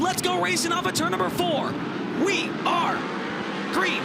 Let's go racing off of turn number 4. We are green.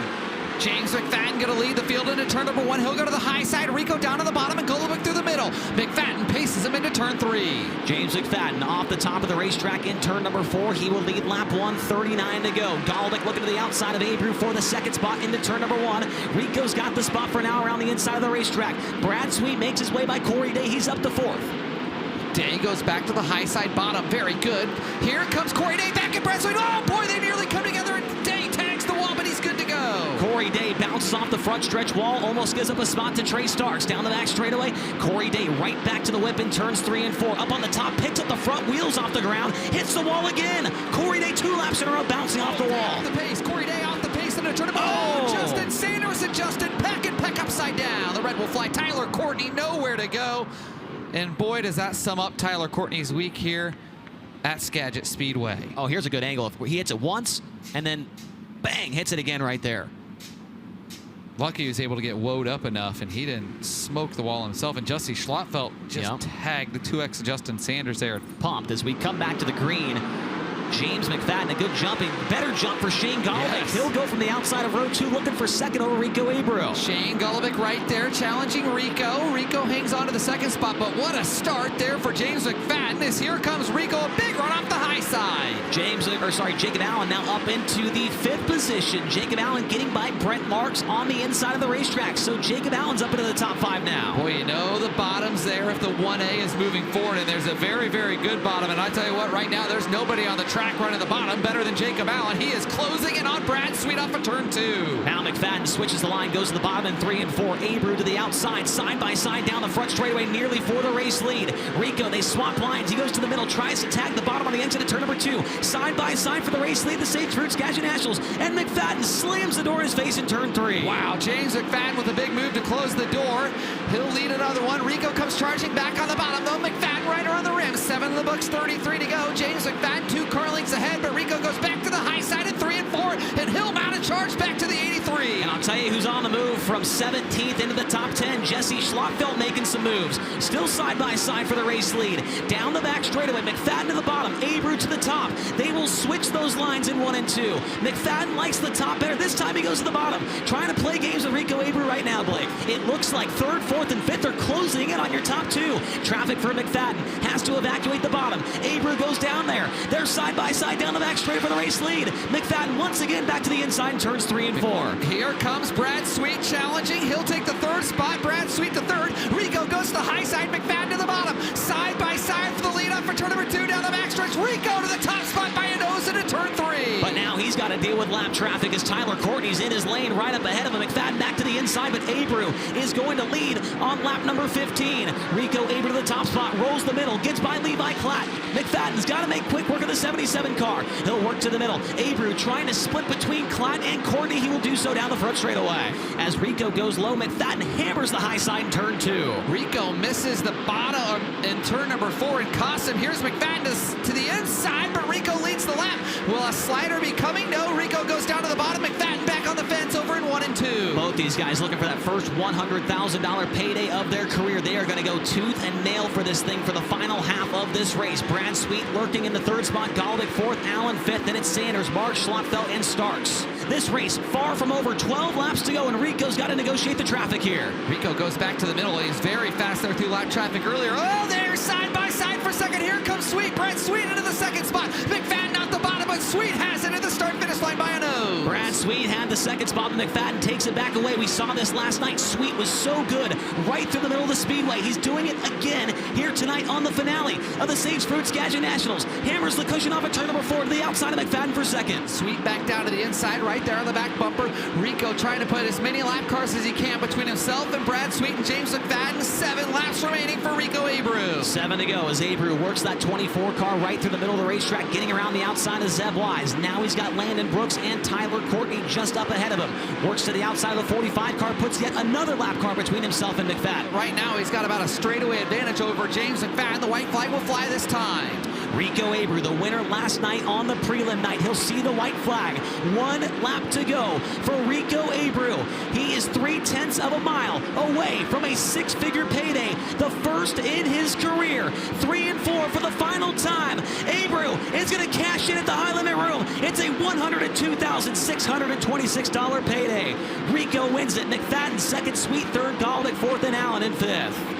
James McFadden going to lead the field into turn number 1. He'll go to the high side. Rico down to the bottom and Golovic through the middle. McFadden paces him into turn 3. James McFadden off the top of the racetrack in turn number 4. He will lead lap 1, 39 to go. Golovic looking to the outside of Abreu for the second spot into turn number 1. Rico's got the spot for now around the inside of the racetrack. Brad Sweet makes his way by Corey Day. He's up to 4th. Day goes back to the high side bottom. Very good. Here comes Corey Day back at Brad Sweet. Oh boy, they nearly come together and Day tags the wall, but he's good to go. Corey Day bounces off the front stretch wall, almost gives up a spot to Trey Starks. Down the back straightaway, Corey Day right back to the whip in turns 3 and 4. Up on the top, picks up the front wheels off the ground, hits the wall again. Corey Day 2 laps in a row bouncing off the wall. Off the pace, Corey Day off the pace into turn. Oh, Justin Sanders and Justin Peck upside down. The red will fly. Tyler Courtney nowhere to go. And boy, does that sum up Tyler Courtney's week here at Skagit Speedway. Oh, here's a good angle. He hits it once, and then bang, hits it again right there. Lucky he was able to get woed up enough, and he didn't smoke the wall himself. And Justy Schlotfeld just tagged the 2X Justin Sanders there. Pumped as we come back to the green. James McFadden, a good jumping, better jump for Shane Golovic. Yes. He'll go from the outside of row 2, looking for second over Rico Abreu. Shane Golovic right there, challenging Rico. Rico hangs on to the second spot, but what a start there for James McFadden as here comes Rico, a big run off the high side. Jacob Allen now up into the 5th position. Jacob Allen getting by Brent Marks on the inside of the racetrack. So Jacob Allen's up into the top 5 now. Boy, you know the bottom's there if the 1A is moving forward, and there's a very, very good bottom. And I tell you what, right now, there's nobody on the track running the bottom better than Jacob Allen. He is closing in on Brad Sweet off of turn 2. Now McFadden switches the line, goes to the bottom in 3 and 4. Abreu to the outside, side by side down the front straightaway, nearly for the race lead. Rico, they swap lines. He goes to the middle, tries to tag the bottom on the exit of turn number 2. Side by side for the race lead, the Sage Fruit Skagit Nationals. And McFadden slams the door in his face in turn 3. Wow, James McFadden with a big move to close the door. He'll lead another one. Rico comes charging back on the bottom, though. McFadden right around the rim. 7 in the books, 33 to go. James McFadden 2 car lengths ahead, but Rico goes back to the high side at 3 and 4, and he'll mount a charge back to the 83. And I'll tell you who's on the move from 17th into the top 10. Jesse Schlotfeld making some moves. Still side by side for the race lead. Down the back straightaway, McFadden to the bottom, Abreu to the top. They will switch those lines in 1 and 2. McFadden likes the top better. This time he goes to the bottom. Trying to play games with Rico Abreu right now, Blake. It looks like 3rd, 4th, and 5th are closing in on your top 2. Traffic for McFadden. Has to evacuate the bottom. Abreu goes down there. They're side by side down the back straight for the race lead. McFadden once again back to the inside in turns 3 and 4. Here comes Brad Sweet challenging. He'll take the 3rd spot. Brad Sweet to 3rd. Rico goes to the high side. McFadden to the bottom. Side by side for the lead up for turn number 2 down the back stretch. Rico to the top spot by a nose into turn 3. But now he's got to deal with lap traffic as Tyler Courtney's in his lane right up ahead of him. McFadden back to the inside, but Abreu is going to lead on lap number 15. Rico Abreu to the top spot, rolls the middle, gets by Levi Klatt. McFadden's got to make quick work of the 77 car. He'll work to the middle. Abreu trying to split between Klatt and Courtney. He will do so down the front straightaway. As Rico goes low, McFadden hammers the high side in turn 2. Rico misses the bottom in turn number 4 and costs him. Here's McFadden to the inside, but Rico leads the lap. Will a slider be coming? No, Rico goes down to the bottom. McFadden back on the fence over in 1 and 2. Both these guys looking for that first $100,000 payday of their career. They are going to go tooth and nail for this thing for the final half of this race. Brad Sweet lurking in the 3rd spot, Golovic 4th, Allen 5th, then it's Sanders, Marks, Schlotfeld, and Starks. This race far from over, 12 laps to go, and Rico's got to negotiate the traffic here. Rico goes back to the middle. He's very fast there through lap traffic earlier. Oh, they're side by side for second. Here comes Sweet. Brad Sweet into the 2nd spot. McFadden out the bottom, but Sweet has it at the start-finish line by a nose. Brad Sweet had the 2nd spot, but McFadden takes it back away. We saw this last night. Sweet was so good right through the middle of the speedway. He's doing it again here tonight on the finale of the Sage Fruit Skagit Nationals. Hammers the cushion off at turn number 4 to the outside of McFadden for 2nd. Sweet back down to the inside right there on the back bumper. Rico trying to put as many lap cars as he can between himself and Brad Sweet and James McFadden. 7 laps remaining for Rico Abreu. 7 to go as Abreu works that 24 car right through the middle of the racetrack, getting around the outside of Zeb Wise. Now he's got Landon Brooks and Tyler Courtney just up ahead of him. Works to the outside of the 45 car, puts yet another lap car between himself and McFadden. Right now he's got about a straightaway advantage over James McFadden. The white flag will fly this time. Rico Abreu, the winner last night on the prelim night. He'll see the white flag. 1 lap to go for Rico Abreu. He is 0.3 of a mile away from a 6-figure payday, the first in his career. 3 and 4 for the final time. Abreu is going to cash in at the high limit room. It's a $102,626 payday. Rico wins it. McFadden second, Sweet third, Galdick fourth, and Allen in fifth.